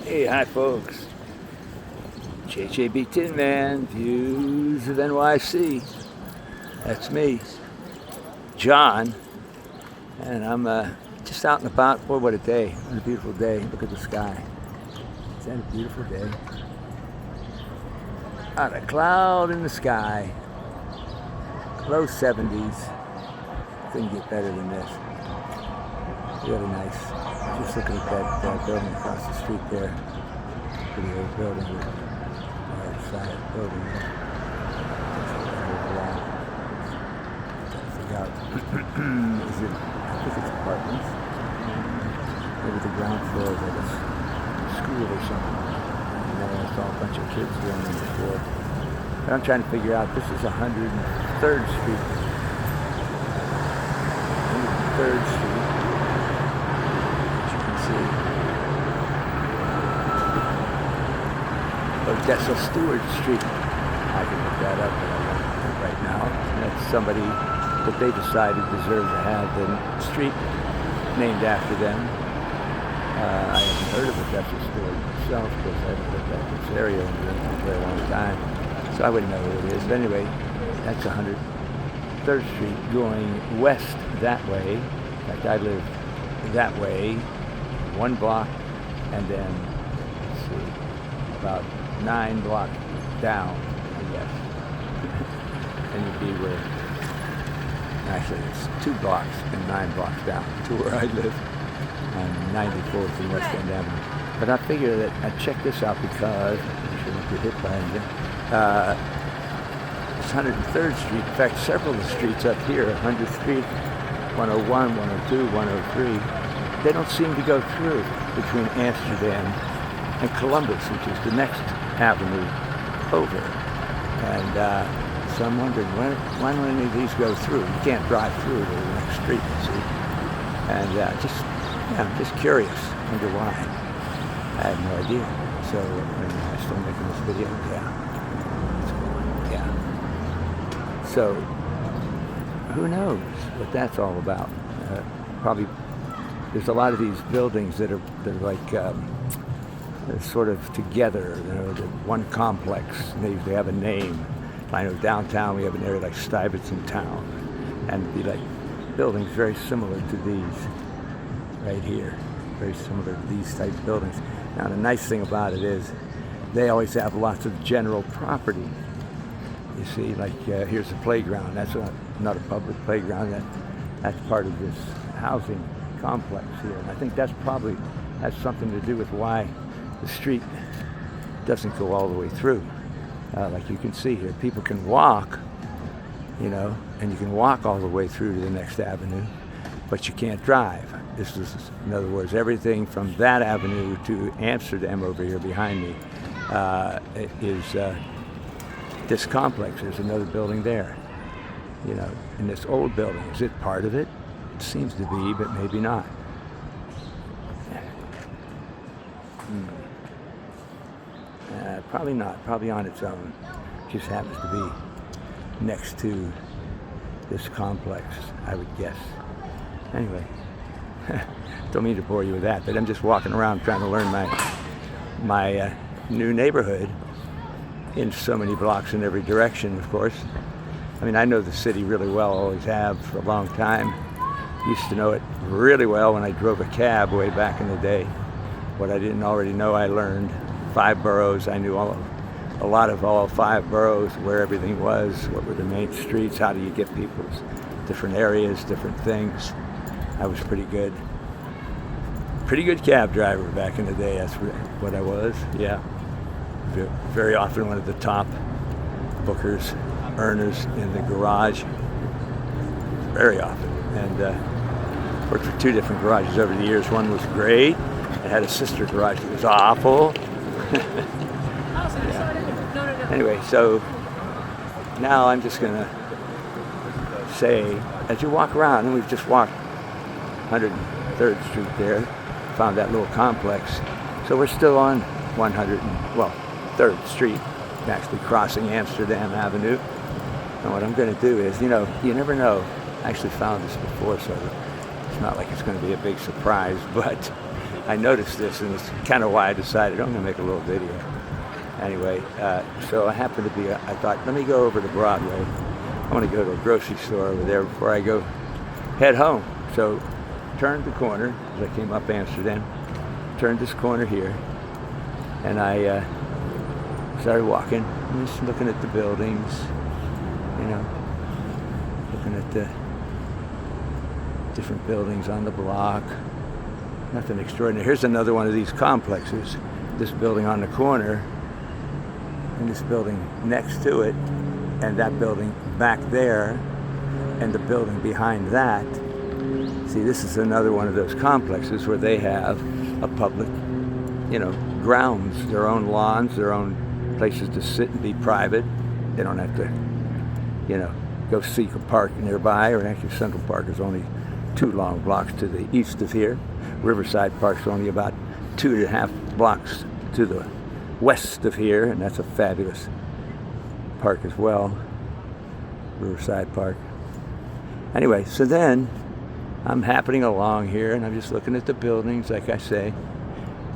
Hey, hi folks. JJB Tin Man, Views of NYC. That's me, John, and I'm just out and about. Boy, what a day. What a beautiful day. Look at the sky. Is that a beautiful day? Not a cloud in the sky. Low 70s. Couldn't get better than this. Really nice. Just looking at that building across the street there. Pretty old building with side building there. Figure out, is it, I think it's apartments. Maybe the ground floor is like a school or something. And then I saw a bunch of kids doing them before. But I'm trying to figure out, this is 103rd Street. 103rd Street. As you can see. Odessa Stewart Street. I can look that up, but I won't right now. That's somebody that they decided deserved to have the street named after them. I haven't heard of Odessa Stewart myself because I haven't looked at this area in a very long time, so I wouldn't know who it is. But anyway, that's 103rd Street going west that way. In fact, I live that way, one block, and then, let's see, about 9 blocks down, I guess. And you'd be where, actually it's 2 blocks and 9 blocks down to where I live on 94th and West End Avenue. But I figure that I check this out because, I shouldn't get hit behind you, it's 103rd Street. In fact, several of the streets up here, 100th Street, 101, 102, 103, they don't seem to go through between Amsterdam and Columbus, which is the next avenue over. And so I'm wondering, when will any of these go through? You can't drive through to the next street, you see. And I'm just curious, wonder why. I have no idea. So, am I still making this video? Yeah. So, who knows what that's all about? Probably, there's a lot of these buildings that are like, they're sort of together, the one complex. They usually have a name. I know downtown we have an area like Stuyvesant Town, and it'd be like buildings very similar to these right here, very similar to these type of buildings. Now the nice thing about it is they always have lots of general property. You see, like here's a playground. That's not a public playground. That's part of this housing complex here, and I think that's probably has something to do with why the street doesn't go all the way through. Like you can see here, people can walk, and you can walk all the way through to the next avenue, but you can't drive. This is, in other words, everything from that avenue to Amsterdam over here behind me is this complex. There's another building there, in this old building. Is it part of it? It seems to be, but maybe not. Probably not. Probably on its own. Just happens to be next to this complex, I would guess. Anyway, don't mean to bore you with that, but I'm just walking around trying to learn my new neighborhood in so many blocks in every direction, of course. I mean, I know the city really well, always have for a long time. Used to know it really well when I drove a cab way back in the day. What I didn't already know, I learned. 5 boroughs, I knew a lot of all 5 boroughs, where everything was, what were the main streets, how do you get people's different areas, different things. I was pretty good cab driver back in the day. That's what I was, yeah. Very often one of the top bookers, earners in the garage, very often. And worked for 2 different garages over the years. One was great. I had a sister garage that was awful. Yeah. Anyway, so now I'm just gonna say, as you walk around, and we've just walked 103rd Street there, found that little complex. So we're still on 3rd Street, actually crossing Amsterdam Avenue. And what I'm gonna do is, you never know. I actually found this before, so it's not like it's gonna be a big surprise, but I noticed this, and it's kind of why I decided I'm going to make a little video. Anyway, so I happened to be, I thought, let me go over to Broadway. I want to go to a grocery store over there before I go head home. So turned the corner as I came up Amsterdam, turned this corner here, and I started walking, just looking at the buildings, you know, looking at the different buildings on the block. Nothing extraordinary. Here's another one of these complexes. This building on the corner, and this building next to it, and that building back there, and the building behind that. See, this is another one of those complexes where they have a public, you know, grounds, their own lawns, their own places to sit and be private. They don't have to, you know, go seek a park nearby, or actually Central Park is only 2 long blocks to the east of here. Riverside Park's only about 2.5 blocks to the west of here, and that's a fabulous park as well, Riverside Park. Anyway, so then I'm happening along here, and I'm just looking at the buildings, like I say,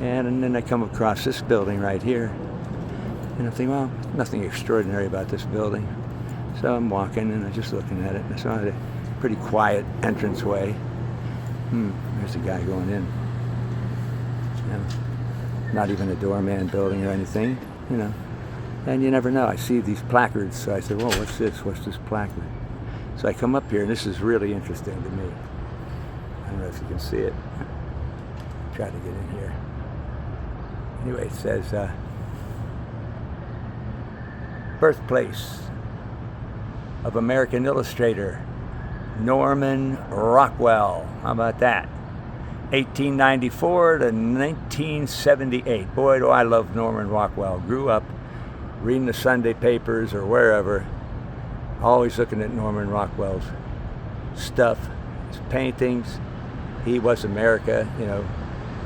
and then I come across this building right here, and I'm thinking, well, nothing extraordinary about this building. So I'm walking, and I'm just looking at it, and I saw a pretty quiet entranceway. There's a guy going in. You know, not even a doorman building or anything, you know. And you never know. I see these placards, so I said, whoa, what's this? What's this placard? So I come up here, and this is really interesting to me. I don't know if you can see it. Try to get in here. Anyway, it says, birthplace of American illustrator Norman Rockwell. How about that? 1894 to 1978. Boy, do I love Norman Rockwell. Grew up reading the Sunday papers or wherever, always looking at Norman Rockwell's stuff, his paintings. He was America, you know,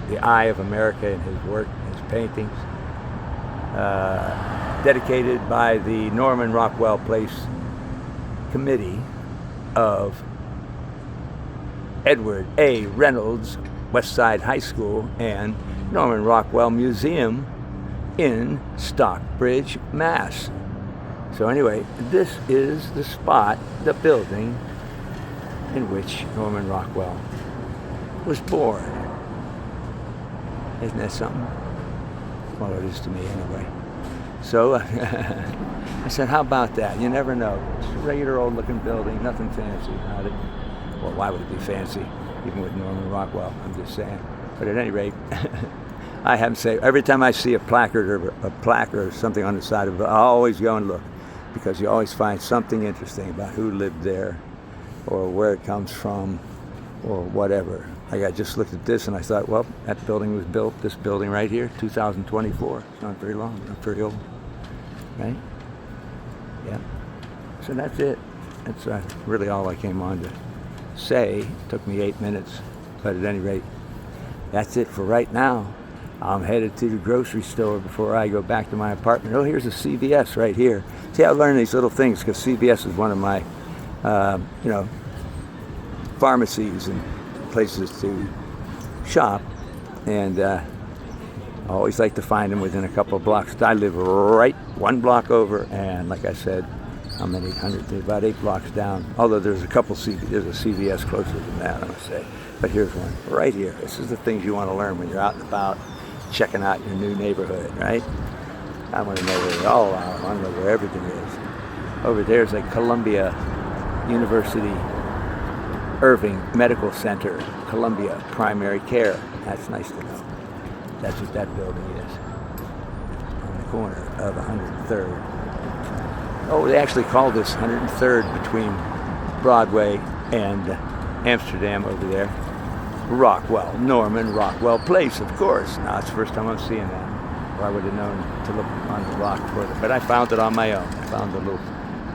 the eye of America in his work, his paintings. Dedicated by the Norman Rockwell Place Committee of Edward A. Reynolds Westside High School and Norman Rockwell Museum in Stockbridge, Mass. So anyway, this is the spot, the building in which Norman Rockwell was born. Isn't that something? Well, it is to me anyway. So I said, how about that? You never know. It's a regular old looking building, nothing fancy about it. Well, why would it be fancy, even with Norman Rockwell? I'm just saying. But at any rate, I have to say, every time I see a placard or a plaque or something on the side of it, I always go and look, because you always find something interesting about who lived there or where it comes from or whatever. Like I just looked at this and I thought, well, that building was built, this building right here, 2024. It's not very long, not very old, right? Yeah. So that's it. That's really all I came on to say. It took me 8 minutes, but at any rate, that's it for right now. I'm headed to the grocery store before I go back to my apartment. Oh, here's a CVS right here. See, I learned these little things because CVS is one of my, you know, pharmacies and places to shop, and I always like to find them within a couple of blocks. I live right 1 block over, and like I said, how many hundred? About 8 blocks down. Although there's a couple there's a CVS closer than that, I would say. But here's one right here. This is the things you want to learn when you're out and about, checking out your new neighborhood, right? I want to know where it all are. I want to know where everything is. Over there's a Columbia University Irving Medical Center, Columbia Primary Care. That's nice to know. That's what that building is. On the corner of 103rd. Oh, they actually call this 103rd between Broadway and Amsterdam over there. Rockwell, Norman Rockwell Place, of course. Now, it's the first time I'm seeing that. Or I would have known to look on the block for it. But I found it on my own. I found the little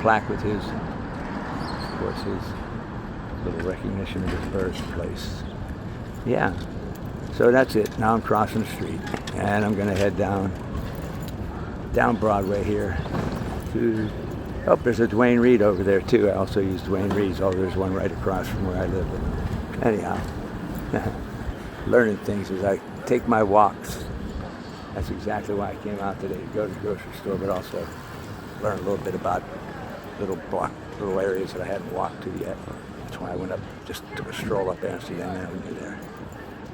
plaque with his, of course, his little recognition of his birthplace. Yeah. So that's it. Now I'm crossing the street, and I'm going to head down Broadway here to. Oh, there's a Duane Reade over there too. I also use Duane Reade's. Oh, there's one right across from where I live. But anyhow, learning things as I take my walks. That's exactly why I came out today, to go to the grocery store, but also learn a little bit about little areas that I hadn't walked to yet. That's why I went up, just took a stroll up Amsterdam Avenue there.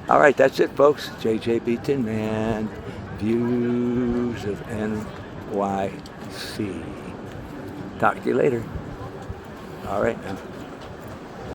All right, that's it, folks. JJB Tin Man, views of NYC. Talk to you later. All right, now.